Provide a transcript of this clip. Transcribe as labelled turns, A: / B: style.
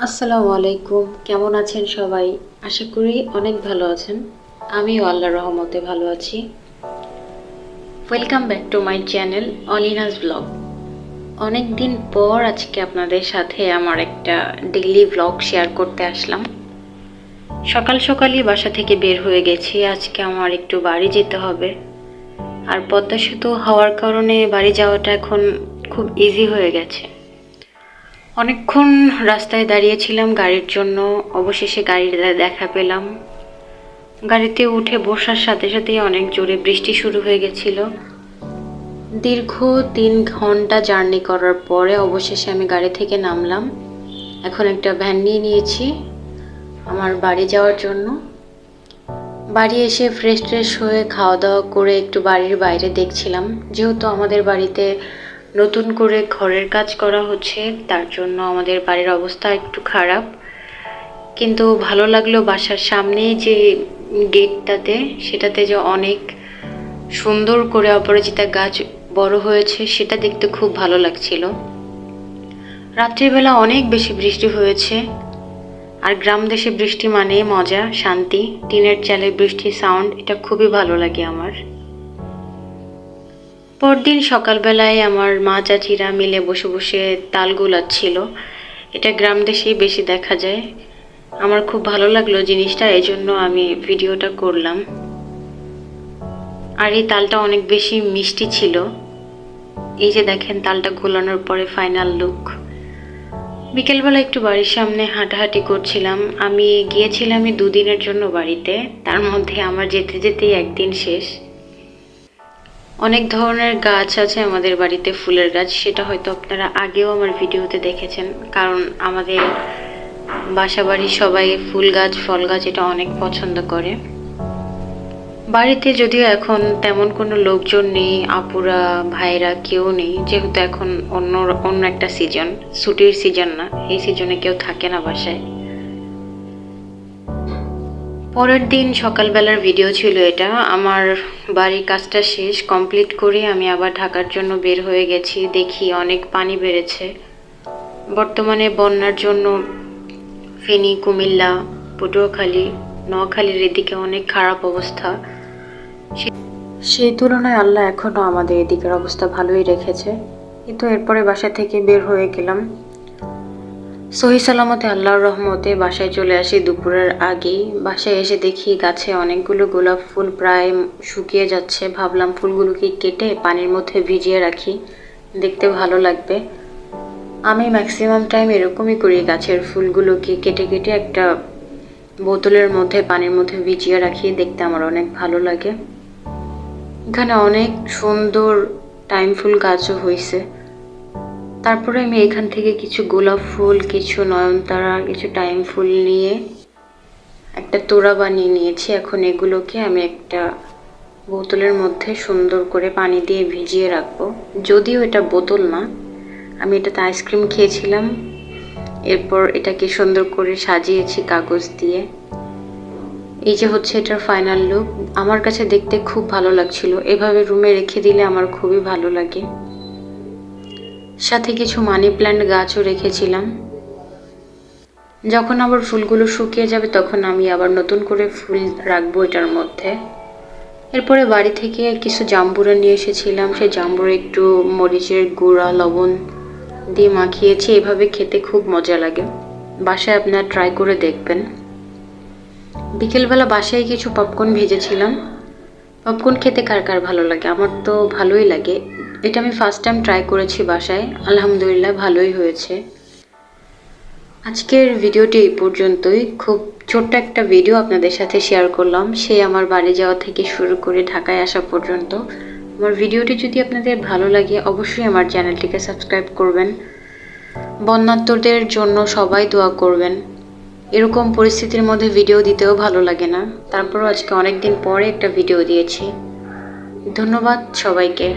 A: আসসালামু আলাইকুম, কেমন আছেন সবাই? আশা করি অনেক ভালো আছেন। আমিও আল্লাহর রহমতে ভালো আছি। Welcome back to my channel অলিনাস ব্লগ। অনেক দিন পর আজকে আপনাদের সাথে আমার একটা ডেইলি ব্লগ শেয়ার করতে আসলাম। সকাল সকালই বাসা থেকে বের হয়ে গেছি। আজকে আমার একটু বাড়ি যেতে হবে। আর পদ্মা সেতু হওয়ার কারণে বাড়ি যাওয়াটা এখন খুব ইজি হয়ে গেছে। অনেকক্ষণ রাস্তায় দাঁড়িয়েছিলাম গাড়ির জন্য। অবশেষে গাড়ির দেখা পেলাম। গাড়িতে উঠে বসার সাথে সাথেই অনেক জোরে বৃষ্টি শুরু হয়ে গেছিল। দীর্ঘ 3 ঘন্টা জার্নি করার পরে অবশেষে আমি গাড়ি থেকে নামলাম। এখন একটা ভ্যান নিয়ে নিয়েছি আমার বাড়ি যাওয়ার জন্য। বাড়ি এসে ফ্রেশ হয়ে খাওয়া দাওয়া করে একটু বাড়ির বাইরে দেখছিলাম। যেহেতু আমাদের বাড়িতে নতুন করে ঘরের কাজ করা হচ্ছে, তার জন্য আমাদের বাড়ির অবস্থা একটু খারাপ। কিন্তু ভালো লাগলো বাসার সামনে যে গেটটাতে, সেটাতে যে অনেক সুন্দর করে অপরাজিতা গাছ বড় হয়েছে, সেটা দেখতে খুব ভালো লাগছিল। রাত্রিবেলা অনেক বেশি বৃষ্টি হয়েছে। আর গ্রাম দেশে বৃষ্টি মানে মজা, শান্তি। টিনের চালে বৃষ্টির সাউন্ড, এটা খুবই ভালো লাগে আমার। পরদিন সকালবেলায় আমার মা চাচিরা মিলে বসে বসে তাল গোলাচ্ছিল। এটা গ্রাম দেশেই বেশি দেখা যায়। আমার খুব ভালো লাগলো জিনিসটা, এই জন্য আমি ভিডিওটা করলাম। আর এই তালটা অনেক বেশি মিষ্টি ছিল। এই যে দেখেন তালটা গোলানোর পরে ফাইনাল লুক। বিকেলবেলা একটু বাড়ির সামনে হাঁটাহাঁটি করছিলাম। আমি গিয়েছিলাম 2 দিনের জন্য বাড়িতে, তার মধ্যে আমার যেতে যেতেই একদিন শেষ। অনেক ধরনের গাছ আছে আমাদের বাড়িতে, ফুলের গাছ। সেটা হয়তো আপনারা আগেও আমার ভিডিওতে দেখেছেন, কারণ আমাদের বাসা বাড়ির সবাই ফুল গাছ ফল গাছ এটা অনেক পছন্দ করে। বাড়িতে যদিও এখন তেমন কোনো লোকজন নেই, আপুরা ভাইরা কেউ নেই, যেহেতু এখন অন্য একটা সিজন, ছুটির সিজন না, এই সিজনে কেউ থাকে না বাসায়। পরের দিন সকালবেলার ভিডিও ছিল এটা। আমার বাড়ির কাজটা শেষ কমপ্লিট করে আমি আবার ঢাকার জন্য বের হয়ে গেছি। দেখি অনেক পানি বেড়েছে বর্তমানে। বন্যার জন্য ফেনী, কুমিল্লা, পটুয়াখালী, নোয়াখালীর এদিকে অনেক খারাপ অবস্থা। সেই তুলনায় আল্লাহ এখনও আমাদের এদিকের অবস্থা ভালোই রেখেছে। কিন্তু এরপরে বাসা থেকে বের হয়ে গেলাম সহি সালামতে, আল্লাহর রহমতে বাসায় চলে আসি দুপুরের আগেই। বাসায় এসে দেখি গাছে অনেকগুলো গোলাপ ফুল প্রায় শুকিয়ে যাচ্ছে। ভাবলাম ফুলগুলোকে কেটে পানির মধ্যে ভিজিয়ে রাখি, দেখতে ভালো লাগবে। আমি ম্যাক্সিমাম টাইম এরকমই করি, গাছের ফুলগুলোকে কেটে কেটে একটা বোতলের মধ্যে পানির মধ্যে ভিজিয়ে রাখি, দেখতে আমার অনেক ভালো লাগে। এখানে অনেক সুন্দর টাইম ফুল গাছও হয়েছে। তারপরে আমি এখান থেকে কিছু গোলাপ ফুল, কিছু নয়নতারা, কিছু টাইম ফুল নিয়ে একটা তোড়া বানিয়ে নিয়েছি। এখন এগুলোকে আমি একটা বোতলের মধ্যে সুন্দর করে পানি দিয়ে ভিজিয়ে রাখবো। যদিও এটা বোতল না, আমি এটাতে আইসক্রিম খেয়েছিলাম। এরপর এটাকে সুন্দর করে সাজিয়েছি কাগজ দিয়ে। এই যে হচ্ছে এটার ফাইনাল লুক। আমার কাছে দেখতে খুব ভালো লাগছিল। এভাবে রুমে রেখে দিলে আমার খুবই ভালো লাগে। সাথে কিছু মানি প্ল্যান্ট গাছও রেখেছিলাম। যখন আবার ফুলগুলো শুকিয়ে যাবে তখন আমি আবার নতুন করে ফুল রাখবো এটার মধ্যে। এরপরে বাড়ি থেকে কিছু জাম্বুরা নিয়ে এসেছিলাম। সেই জাম্বুরা একটু মরিচের গুঁড়া, লবণ দিয়ে মাখিয়েছি। এভাবে খেতে খুব মজা লাগে। বাসায় আপনারা ট্রাই করে দেখবেন। বিকেলবেলা বাসায় কিছু পপকর্ন ভেজেছিলাম। পপকর্ন খেতে কার কার ভালো লাগে? আমার তো ভালোই লাগে। এটা আমি ফার্স্ট টাইম ট্রাই করেছি বাসায়, আলহামদুলিল্লাহ ভালোই হয়েছে। আজকের ভিডিওটি এই পর্যন্তই। খুব ছোট্ট একটা ভিডিও আপনাদের সাথে শেয়ার করলাম, সেই আমার বাড়ি যাওয়া থেকে শুরু করে ঢাকায় আসা পর্যন্ত। আমার ভিডিওটি যদি আপনাদের ভালো লাগে অবশ্যই আমার চ্যানেলটিকে সাবস্ক্রাইব করবেন। বন্যার্তদের জন্য সবাই দোয়া করবেন। এরকম পরিস্থিতির মধ্যে ভিডিও দিতেও ভালো লাগে না, তারপরও আজকে অনেক দিন পরে একটা ভিডিও দিয়েছি। ধন্যবাদ সবাইকে।